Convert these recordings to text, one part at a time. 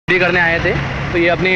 करने आए थे। तो ये अपनी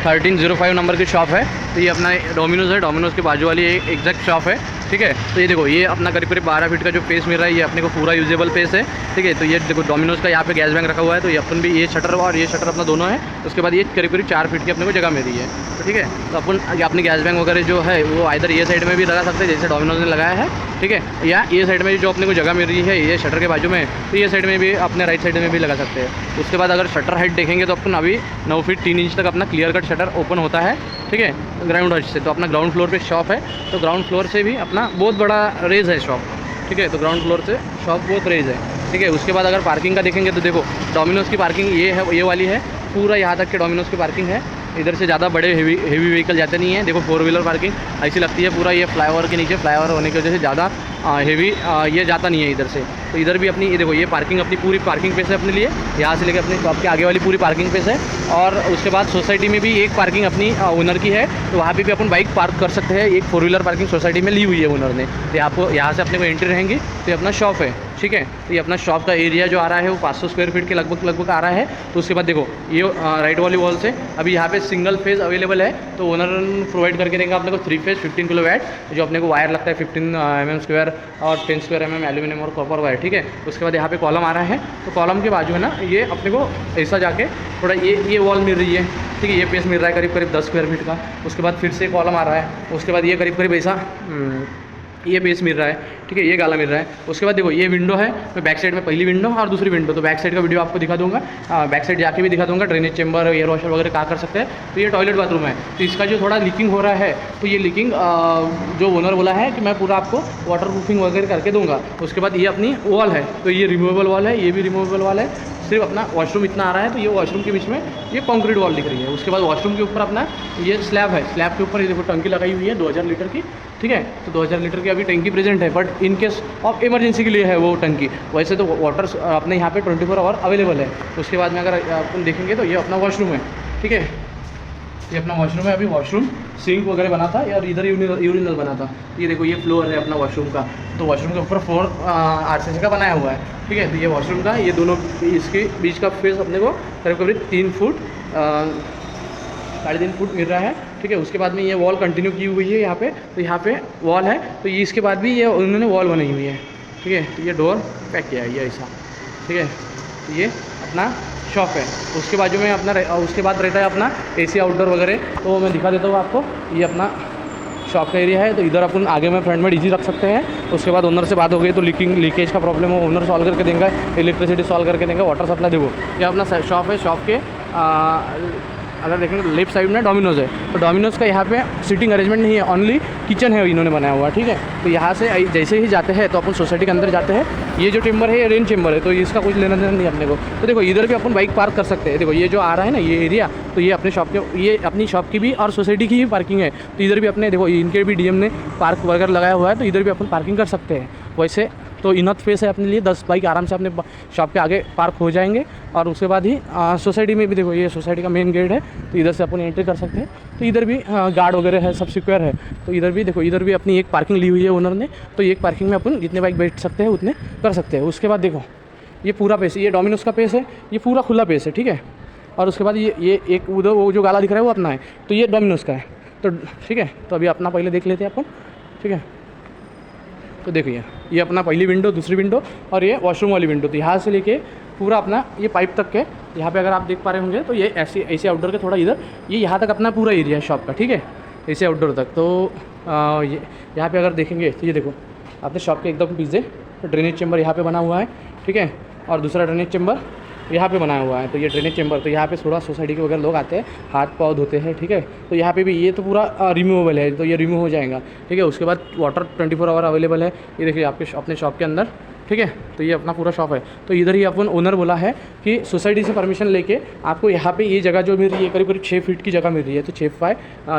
1305 नंबर की शॉप है। तो ये अपना डोमिनोज़ है, डोमिनोज़ के बाजू वाली एग्जैक्ट शॉप है। ठीक है, तो ये देखो ये अपना करीब करीब 12 फीट का जो पेस मिल रहा है, ये अपने को पूरा यूजेबल पेस है। ठीक है, तो ये देखो डोमिनोज़ का यहाँ पे गैस बैंक रखा हुआ है। तो ये अपन भी ये शटर और ये शटर अपना दोनों है। उसके बाद ये करीब करीब 4 फीट की अपने को जगह मिल रही है। तो ठीक है, तो अपन अपनी गैस बैंक वगैरह जो है वो इधर ये साइड में भी लगा सकते हैं जैसे डोमिनोज़ ने लगाया है। ठीक है, या ये साइड में जो अपने को जगह मिल रही है ये शटर के बाजू में, तो ये साइड में भी अपने राइट साइड में भी लगा सकते हैं। उसके बाद अगर शटर हाइट देखेंगे तो अपन अभी 9 फीट 3 इंच तक अपना क्लियर कट शटर ओपन होता है। ठीक है, ग्राउंड हाइट से। तो अपना ग्राउंड फ्लोर पे शॉप है, तो ग्राउंड फ्लोर से भी अपना बहुत बड़ा रेज है शॉप। ठीक है, तो ग्राउंड फ्लोर से शॉप बहुत रेज है। ठीक है, उसके बाद अगर पार्किंग का देखेंगे तो देखो डोमिनोज़ की पार्किंग ये है, ये वाली है पूरा यहाँ तक के डोमिनोज़ की पार्किंग है। इधर से ज़्यादा बड़े हेवी व्हीकल जाते नहीं है। देखो 4 व्हीलर पार्किंग ऐसी लगती है पूरा ये फ्लाईओवर के नीचे, फ्लाईओवर होने की वजह से ज़्यादा हेवी ये जाता नहीं है इधर से। तो इधर भी अपनी ये देखो ये पार्किंग अपनी पूरी पार्किंग प्लेस है अपने लिए, यहाँ से लेकर अपने शॉप के आगे वाली पूरी पार्किंग प्लेस है। और उसके बाद सोसाइटी में भी एक पार्किंग अपनी ओनर की है, तो वहाँ पे भी अपन बाइक पार्क कर सकते हैं। एक 4 व्हीलर पार्किंग सोसाइटी में ली हुई है ओनर ने। तो आपको यहाँ से अपने को एंट्री रहेंगी तो ये अपना शॉप है। ठीक है, तो ये अपना शॉप का एरिया जो आ रहा है वो 500 स्क्वायर फीट के लगभग आ रहा है। तो उसके बाद देखो ये राइट वाली वॉल से अभी यहाँ पे सिंगल फेज़ अवेलेबल है। तो ओनर प्रोवाइड करके देंगे अपने को 3 फेज़ 15 किलो वाट, जो अपने को वायर लगता है 15 mm स्क्वायर और 10 स्क्वायर mm एल्यूमिनियम और कॉपर वायर। ठीक है, उसके बाद यहाँ पे कॉलम आ रहा है। तो कॉलम के बाजू है ना ये अपने को ऐसा जाके थोड़ा ये वॉल मिल रही है। ठीक है, ये पेस मिल रहा है करीब करीब 10 स्क्वायर फीट का। उसके बाद फिर से कॉलम आ रहा है। उसके बाद ये करीब करीब ऐसा ये बेस मिल रहा है। ठीक है, ये गाला मिल रहा है। उसके बाद देखो ये विंडो है, मैं बैक साइड में पहली विंडो और दूसरी विंडो, तो बैक साइड का वीडियो आपको दिखा दूंगा, बैक साइड जाके भी दिखा दूंगा। ड्रेनेज चेंबर, एयर वॉशर वगैरह कहाँ कर सकते हैं। तो ये टॉयलेट बाथरूम है। तो इसका जो थोड़ा लीकिंग हो रहा है, तो ये लीकिंग जो ओनर बोला है कि मैं पूरा आपको वाटर प्रूफिंग वगैरह करके दूंगा। उसके बाद ये अपनी वॉल है, तो ये रिमूवेबल वॉल है, ये भी रिमूवेबल वॉल है। सिर्फ अपना वॉशरूम इतना आ रहा है, तो ये वॉशरूम के बीच में ये कंक्रीट वॉल दिख रही है। उसके बाद वॉशरूम के ऊपर अपना ये स्लैब है, स्लैब के ऊपर ये देखो टंकी लगाई हुई है 2000 लीटर की। ठीक है, तो 2000 लीटर की अभी टंकी प्रेजेंट है, but in case of emergency के लिए है वो टंकी। वैसे तो वाटर अपने यहाँ पे 24 आवर अवेलेबल है। उसके बाद में अगर अपन देखेंगे तो ये अपना वॉशरूम है। ठीक है, ये अपना वॉशरूम है। अभी वॉशरूम सिंक वगैरह बना था या इधर यूरिनल बना था। ये देखो ये फ्लोर है अपना वॉशरूम का। तो वॉशरूम के ऊपर फ्लोर RCC का बनाया हुआ है। ठीक है, तो ये वॉशरूम का ये दोनों इसके बीच का फेस अपने को करीब करीब 3 फुट 3.5 फुट मिल रहा है। ठीक है, उसके बाद में ये वॉल कंटिन्यू की हुई है यहाँ पे। तो यहाँ पे वॉल है, तो ये इसके बाद भी ये उन्होंने वॉल बनाई हुई है। ठीक है, तो ये डोर पैक किया है ये ऐसा। ठीक है, तो ये अपना शॉप है। उसके बाजू में अपना उसके बाद रहता है अपना AC आउटडोर वगैरह, तो मैं दिखा देता हूँ आपको। ये अपना शॉप का एरिया है। तो इधर अपन आगे में फ्रंट में डीजी रख सकते हैं। उसके बाद ओनर से बात हो गई तो लीकेज का प्रॉब्लम हो ओनर सॉल्व करके देंगे, इलेक्ट्रिसिटी सॉल्व करके देंगे, वाटर सप्लाई देखो। ये अपना शॉप है। शॉप के अगर देखेंगे लेफ्ट साइड में डोमिनोज़ है। तो डोमिनोज़ का यहाँ पे सीटिंग अरेंजमेंट नहीं है, ओनली किचन है इन्होंने बनाया हुआ। ठीक है, तो यहाँ से जैसे ही जाते हैं तो अपन सोसाइटी के अंदर जाते हैं। ये जो चेंबर है ये रेन चेंबर है, तो इसका कुछ लेना देना नहीं अपने को। तो देखो इधर भी अपन बाइक पार्क कर सकते हैं। देखो ये जो आ रहा है ना ये एरिया, तो ये अपने शॉप के ये अपनी शॉप की भी और सोसाइटी की भी पार्किंग है। तो इधर भी अपने देखो इनके भी DM ने पार्क वगैरह लगाया हुआ है, तो इधर भी अपन पार्किंग कर सकते हैं। वैसे तो इनफ स्पेस है अपने लिए, 10 बाइक आराम से अपने शॉप के आगे पार्क हो जाएंगे। और उसके बाद ही सोसाइटी में भी देखो ये सोसाइटी का मेन गेट है, तो इधर से अपन एंट्री कर सकते हैं। तो इधर भी गार्ड वगैरह है, सब सिक्योर है। तो इधर भी देखो इधर भी अपनी एक पार्किंग ली हुई है ओनर ने, तो एक पार्किंग में अपन जितने बाइक बैठ सकते हैं उतने कर सकते हैं। उसके बाद देखो ये पूरा पेस, ये डोमिनोज़ का पेस है, ये पूरा खुला पेस है। ठीक है, और उसके बाद ये एक उधर वो जो गाला दिख रहा है वो अपना है, तो ये डोमिनोज़ का है। तो ठीक है, तो अभी अपना पहले देख लेते हैं अपन। ठीक है, तो देखिए ये अपना पहली विंडो, दूसरी विंडो और ये वॉशरूम वाली विंडो। तो यहाँ से लेके पूरा अपना ये पाइप तक के यहाँ पे अगर आप देख पा रहे होंगे तो ये ऐसे आउटडोर के थोड़ा इधर ये यहाँ तक अपना पूरा एरिया है शॉप का। ठीक है, ऐसे आउटडोर तक। तो ये यहाँ पे अगर देखेंगे तो ये देखो अपने शॉप के एकदम पीछे ड्रेनेज चेंबर यहाँ पे बना हुआ है। ठीक है, और दूसरा ड्रेनेज चेंबर यहाँ पे बनाया हुआ है। तो ये ड्रेनेज चेंबर, तो यहाँ पे थोड़ा सोसाइटी के वगैरह लोग आते हैं, हाथ पाँव धोते हैं। ठीक है, तो यहाँ पे भी ये तो पूरा रिमूवेबल है, तो ये रिमूव हो जाएगा। ठीक है, उसके बाद वाटर 24 आवर अवेलेबल है। ये देखिए आपके अपने शॉप के अंदर। ठीक है, तो ये अपना पूरा शॉप है। तो इधर ही अपन ओनर बोला है कि सोसाइटी से परमिशन लेके आपको यहाँ पे ये जगह जो मिल रही है करीब 6 फीट की जगह मिल रही है, तो 6 बाय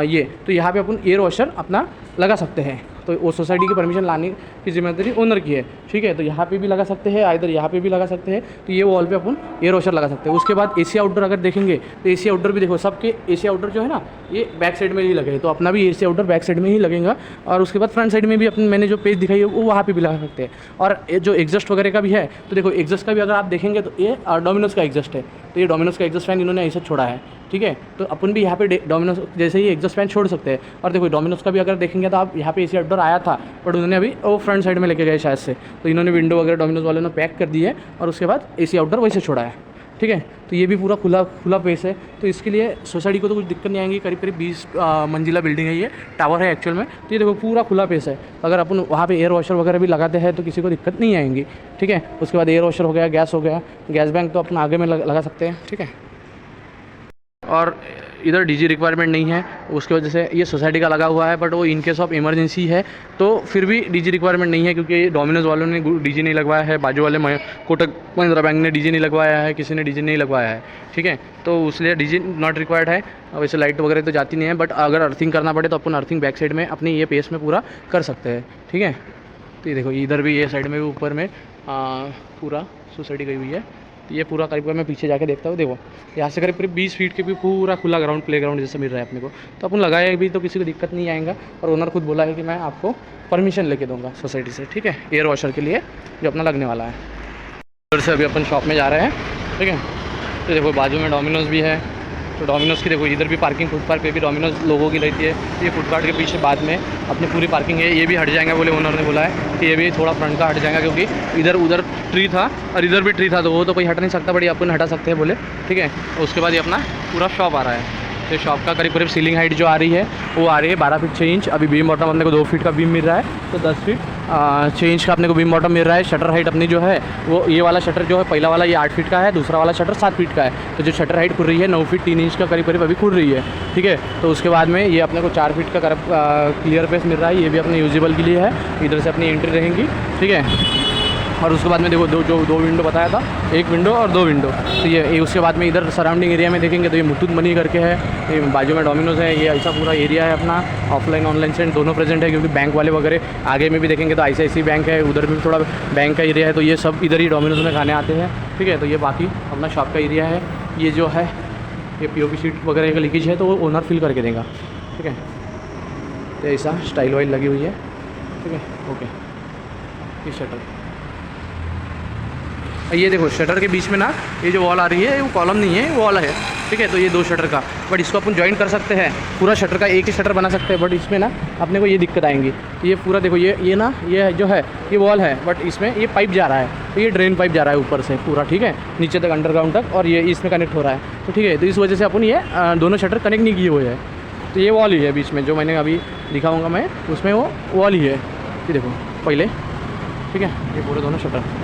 ये, तो यहाँ पे अपन एयर वॉशर अपना लगा सकते हैं। तो वो सोसाइटी की परमिशन लाने की जिम्मेदारी ओनर की है, ठीक है। तो यहाँ पे भी लगा सकते हैं, इधर यहाँ पे भी लगा सकते हैं। तो ये वॉल पे अपन एयर वॉशर लगा सकते हैं। उसके बाद एसी आउटडोर अगर देखेंगे तो एसी आउटडोर भी देखो, सबके एसी आउटडोर जो है ना ये बैक साइड में ही लगे, तो अपना भी एसी आउटडोर बैक साइड में ही लगेगा। और उसके बाद फ्रंट साइड में भी अपने मैंने जो पेज दिखाई है वो वहाँ पे भी लगा सकते हैं। और ये जो एग्जस्ट वगैरह का भी है, तो देखो एग्जस्ट का भी अगर आप देखेंगे तो ये डोमिनोज का एग्जस्ट है। तो ये डोमिनोज का एग्जस्ट फैन इन्होंने ऐसा छोड़ा है, ठीक है। तो अपन भी यहाँ पे डोमिनोज जैसे ही एग्जस्ट फैन छोड़ सकते हैं। और देखो डोमिनोज का भी अगर देखेंगे तो आप यहाँ पे एसी आउटडोर आया था, बट उन्होंने अभी वो फ्रंट साइड में लेके गए शायद से, तो इन्होंने विंडो वगैरह डोमिनोज वालों ने पैक कर दी है और उसके बाद एसी आउटडोर वैसे छोड़ा है, ठीक है। तो ये भी पूरा खुला पेस है। तो इसके लिए सोसाइटी को तो कुछ दिक्कत नहीं आएगी। करीब करीब 20 मंजिला बिल्डिंग है, ये टावर है एक्चुअल में। तो ये देखो पूरा खुला पेस है। अगर अपन वहाँ पे एयर वॉशर वगैरह भी लगाते हैं तो किसी को दिक्कत नहीं आएंगी, ठीक है। उसके बाद एयर वॉशर हो गया, गैस हो गया, गैस बैंक तो अपन आगे में लगा सकते हैं, ठीक है। और इधर डीजी रिक्वायरमेंट नहीं है, उसकी वजह से ये सोसाइटी का लगा हुआ है, बट वो इन केस ऑफ इमरजेंसी है तो फिर भी डीजी रिक्वायरमेंट नहीं है, क्योंकि डोमिनोज वालों ने डीजी नहीं लगवाया है, बाजू वाले कोटक महिंद्रा बैंक ने डीजी नहीं लगवाया है, किसी ने डीजी नहीं लगवाया है, ठीक है। तो उसलिए डीजी नॉट रिक्वायर्ड है। वैसे लाइट वगैरह तो जाती नहीं है, बट अगर अर्थिंग करना पड़े तो अपन अर्थिंग बैक साइड में अपनी ये पेस में पूरा कर सकते हैं, ठीक है। तो ये देखो इधर भी ये साइड में भी ऊपर में पूरा सोसाइटी गई हुई है। तो ये पूरा करीब मैं पीछे जाके देखता हूँ, देखो यहाँ से करीब 20 फीट के भी पूरा खुला ग्राउंड, प्ले ग्राउंड जैसा मिल रहा है अपने को। तो अपन लगाए भी तो किसी को दिक्कत नहीं आएगा। और ओनर खुद बोला है कि मैं आपको परमिशन लेके दूंगा सोसाइटी से, ठीक है, एयर वॉशर के लिए जो अपना लगने वाला है। उधर से अभी अपन शॉप में जा रहे हैं, ठीक है। तो देखो बाजू में डोमिनोज भी है। तो डोमिनोज की देखो इधर भी पार्किंग, फुटपाथ पे भी डोमिनोज लोगों की रहती है। ये फुटपाथ के पीछे बाद में अपनी पूरी पार्किंग है, ये भी हट जाएगा बोले ओनर ने बोला है कि ये भी थोड़ा फ्रंट का हट जाएगा, क्योंकि इधर उधर ट्री था और इधर भी ट्री था, तो वो तो कोई हट नहीं सकता, बड़ी अपन हटा सकते हैं बोले, ठीक है। उसके बाद ये अपना पूरा शॉप आ रहा है। तो शॉप का करीब सीलिंग हाइट जो आ रही है वो आ रही है 12 फीट 6 इंच। अभी बीम बॉटम अपने को 2 फीट का बीम मिल रहा है, तो 10 फीट 6 इंच का अपने को बीम बॉटम मिल रहा है। शटर हाइट अपनी जो है वो ये वाला शटर जो है पहला वाला ये 8 फीट का है, दूसरा वाला शटर 7 फीट का है। तो जो शटर हाइट खुल रही है 9 फीट 3 इंच का करीब अभी खुल रही है, ठीक है। तो उसके बाद में ये अपने को 4 फीट का क्लियर पेस मिल रहा है, ये भी अपने यूजेबल के लिए है। इधर से अपनी एंट्री रहेंगी, ठीक है। और उसके बाद में देखो दो विंडो बताया था, एक विंडो और 2 विंडो। तो ये उसके बाद में इधर सराउंडिंग एरिया में देखेंगे तो ये मुथूट मनी करके है, ये बाजू में डोमिनोज है, ये ऐसा पूरा एरिया है अपना। ऑफलाइन ऑनलाइन सेंड दोनों प्रेजेंट है, क्योंकि बैंक वाले वगैरह आगे में भी देखेंगे तो ICICI बैंक है, उधर भी थोड़ा बैंक का एरिया है। तो ये सब इधर ही डोमिनोज में खाने आते हैं, ठीक है। तो ये बाकी अपना शॉप का एरिया है। ये जो है ये POP शीट वगैरह का लीकेज है तो वो ओनर फिल करके देगा, ठीक है। तो ऐसा स्टाइल वाइल लगी हुई है, ठीक है, ओके। ये शटर, ये देखो शटर के बीच में ना ये जो वॉल आ रही है वो कॉलम नहीं है, वॉल है, ठीक है। तो ये 2 शटर का, बट इसको अपन ज्वाइन कर सकते हैं, पूरा शटर का एक ही शटर बना सकते हैं। बट इसमें ना अपने को ये दिक्कत आएंगी। ये पूरा देखो ये ना ये जो है ये वॉल है, बट इसमें ये पाइप जा रहा है, तो ये ड्रेन पाइप जा रहा है ऊपर से पूरा, ठीक है, नीचे तक अंडरग्राउंड तक, और ये इसमें कनेक्ट हो रहा है, तो ठीक है। तो इस वजह से अपन ये दोनों शटर कनेक्ट नहीं किए हुए हैं। तो ये वॉल ही है बीच में, जो मैंने अभी दिखाऊँगा मैं, उसमें वो वॉल ही है, ये देखो पहले, ठीक है। ये पूरे दोनों शटर